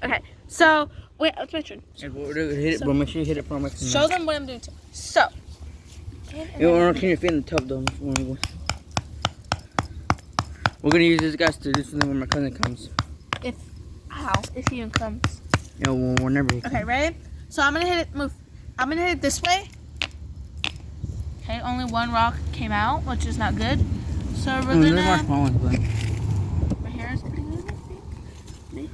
Okay, so wait, it's my turn. Hit it, bro. Make sure you hit it from my. Show them what I'm doing too. So. You want to clean your feet in the tub though. We're gonna use this guys to do something when my cousin comes. If he even comes. Yeah, well, whenever he comes. Okay, ready? So I'm gonna hit it. Move. I'm gonna hit it this way. Okay, only one rock came out, which is not good. So we're gonna. There's more small ones, but. My hair is pretty good, I think.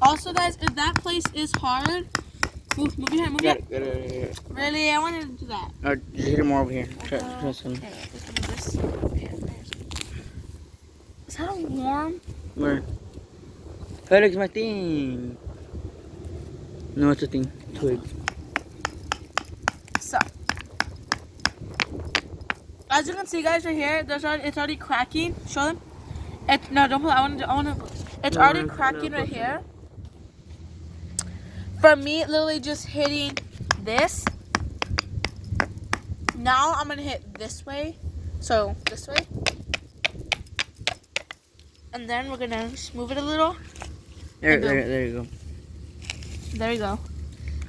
Also, guys, if that place is hard, move your hand, move your hand. Get it. Really, I wanted to do that. Just hit it more over here. Okay, let's move this. Is that a worm? Where? Felix, my thing. No, it's a thing. Twigs. So, as you can see, guys, right here, it's already cracking. Show them. No, don't pull. I want to. It's already cracking right here. From me, literally just hitting this. Now I'm gonna hit this way. So this way. And then we're gonna just move it a little. There you go. There we go.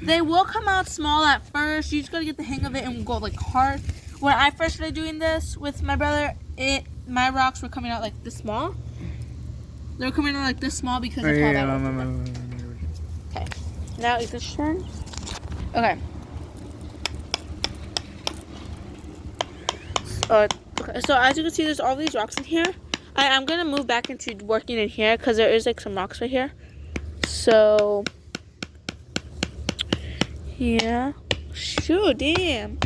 They will come out small at first. You just gotta get the hang of it and go like hard. When I first started doing this with my brother, my rocks were coming out like this small. They were coming out like this small because of how that was. Okay. Now it's this turn. Okay. Okay. So as you can see, there's all these rocks in here. I'm gonna move back into working in here because there is like some rocks right here. So yeah. Shoot, damn.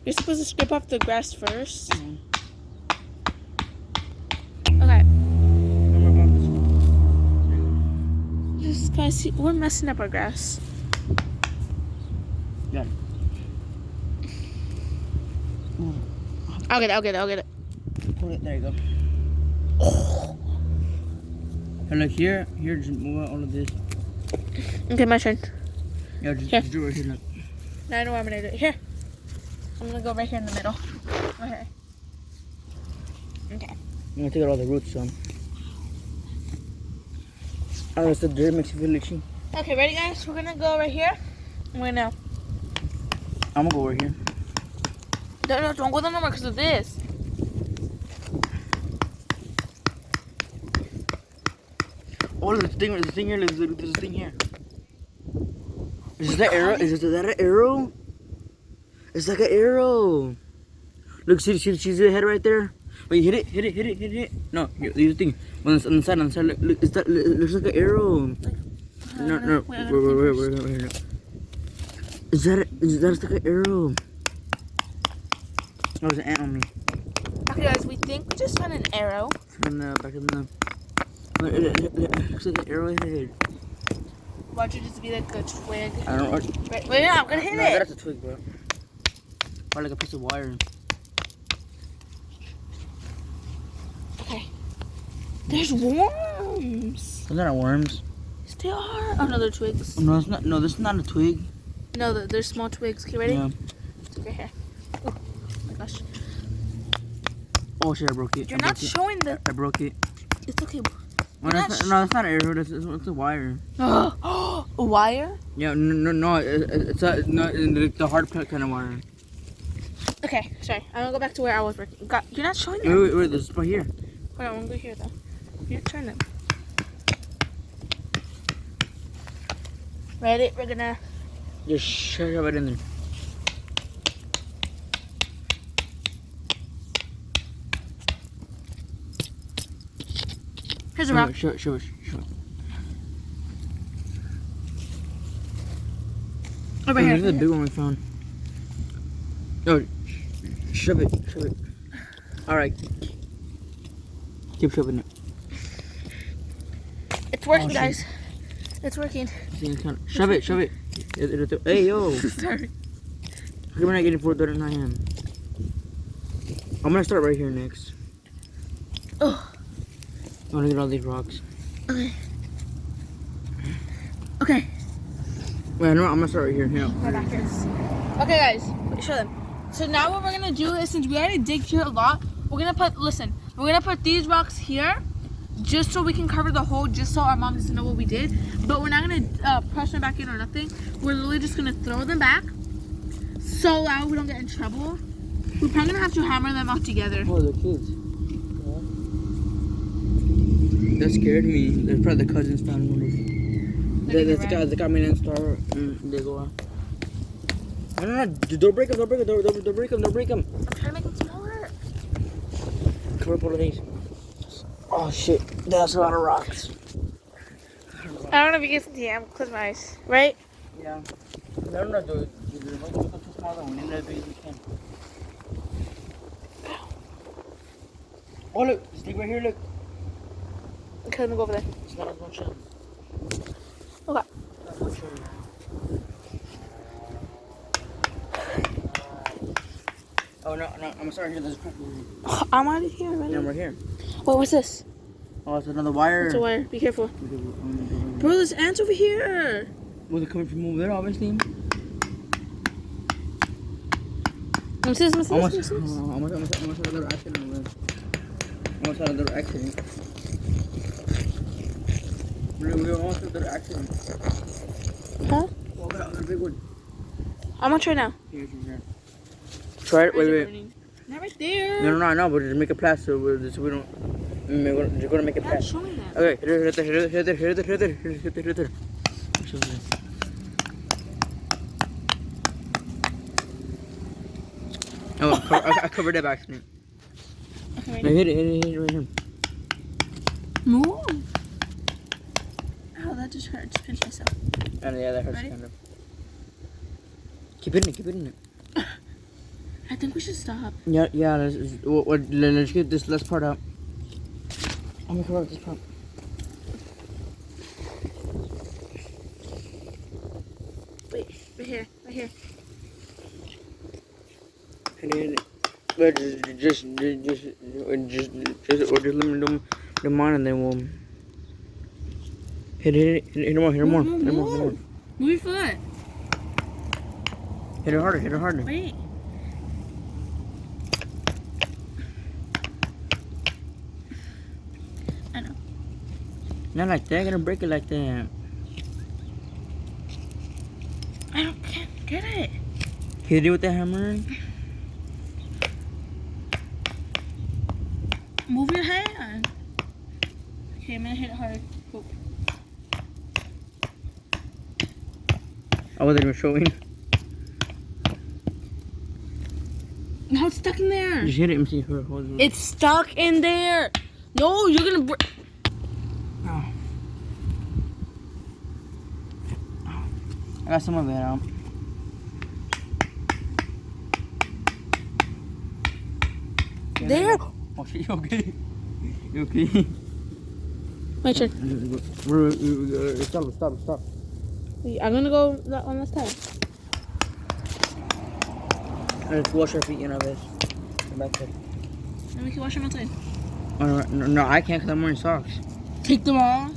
You're supposed to scrape off the grass first. Okay. Just guys, see, we're messing up our grass. Got it. I'll get it. There you go. And look here, just move out all of this. Okay, my turn. Yeah, just do it right here. Look. Now I know what I'm gonna do. Here. I'm gonna go right here in the middle. Okay. Okay. I'm gonna take out all the roots, son. I don't know, the dirt makes you feel itchy. Okay, ready, guys? We're gonna go right here. I'm gonna go right here. No, don't go there no more because of this. Oh, there's a thing here. There's a thing here. Is that arrow? Is that an arrow? It's like an arrow. Look, see the head right there? Wait, hit it. No, here's the thing. On the side, look, looks like an arrow. No. Wait. Is that like an arrow? Oh, there's an ant on me. Okay, guys, we think we just found an arrow. From the back of the... It looks like an arrowhead. Watch it just be like a twig. I don't know. Wait, I'm gonna hit it. That's a twig, bro. Or like a piece of wire. Okay. There's worms. Those aren't worms. Yes, they are. Oh, no, they're twigs. No, it's not. No, this is not a twig. No, they're small twigs. Okay, ready? Yeah. It's right here. Oh my gosh. Oh shit, I broke it. You're not showing the... I broke it. It's okay. Well, that's not an arrow. It's a wire. A wire? Yeah, no. It's not the hard kind of wire. Okay, sorry. I'm gonna go back to where I was working. You're not showing them. Wait, there's a spot here. Hold on, I'm gonna go here though. You're turn them. Ready? We're gonna just shove it in there. Here's a rock. Show it. Over here. This is the big one we found. No, shove it. Alright. Keep shoving it. It's working, guys. It's working. Shove it. Hey, yo. Sorry. How come we're not getting 4:30 I am? I'm gonna start right here next. Oh. I wanna get all these rocks. Okay. Wait, no, I'm gonna start right here. Yeah. My back hurts. Okay, guys, show them. So now what we're gonna do is, since we already dig here a lot, we're gonna put these rocks here. just so we can cover the hole, just so our mom doesn't know what we did. But we're not gonna press them back in or nothing. We're literally just gonna throw them back so loud we don't get in trouble. We're probably gonna have to hammer them out together. Oh, the kids. That scared me. They're probably the cousins found one. That's the convenience store. They go out. No, don't break them, don't break them, don't break them, don't break them. I'm trying to make them smaller. Cover up all of these. Oh shit, that's a lot of rocks. I don't know if you can see. I'm close my eyes. Right? Yeah. No, dude. You're going to go too small though. We need as big as we can. Oh look, stick right here, look. Okay, let me go over there. It's not as much shell. Okay. Not much shell. Oh no, I'm sorry, here, there's a crack over here. I'm out of here already. Yeah, I'm right here. Wait, what's this? Oh, it's another wire. It's a wire. Be careful. Bro, there's ants over here. Was it coming from over there, obviously? What's this? What's this? Almost What's this? had a little accident over there. Almost had a little accident. We almost had a little accident. Huh? Oh, got another big one. I'm gonna try now. Here. Try it, wait. Not right there. No, I know, but just make a plaster so we don't. You're gonna make a Not plaster. showing that. Okay, hit there. Oh, I covered that by accident. Okay, No, hit it right here. move. Oh, that just hurt. Just pinch myself. And yeah, that hurts Ready? kind of. Keep hitting it. I think we should stop. Yeah, let's get this last part out. I'm gonna cover up this part. Wait, right here. Hit it. But just let me do mine and then we'll hit more. Move your foot. Hit it harder. Wait. I know. Not like that, gonna break it like that. Can't get it. Hit it with the hammer. Move your hand. Okay, I'm gonna hit it hard. Go. I wasn't even showing. Now it's stuck in there. Just hit it and see her. Hold it. It's stuck in there. No, you're gonna break. Oh. I got some of it out. There. Oh shit, you okay? You okay? My turn. Stop. I'm gonna go that one last time. Let's wash our feet, you know, this. Come back there. Then we can wash them outside. Oh, no, I can't because I'm wearing socks. Take them off.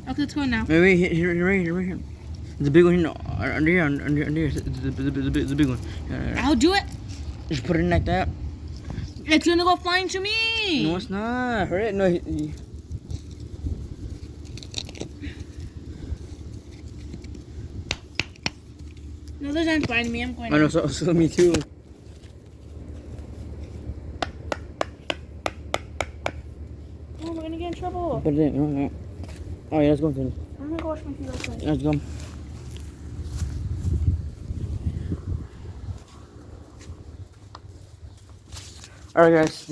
Okay, let's go now. Wait, right here. The big one here, under here. It's the big one. I'll do it. Just put it in like that. It's gonna go flying to me. No, it's not. Hurry it. No. No, there's ants biting me. I'm going. I know, so me too. Oh, we're gonna get in trouble. Put it in. No. Oh yeah, let's go. I'm gonna go wash my feet outside. Let's go. Alright guys,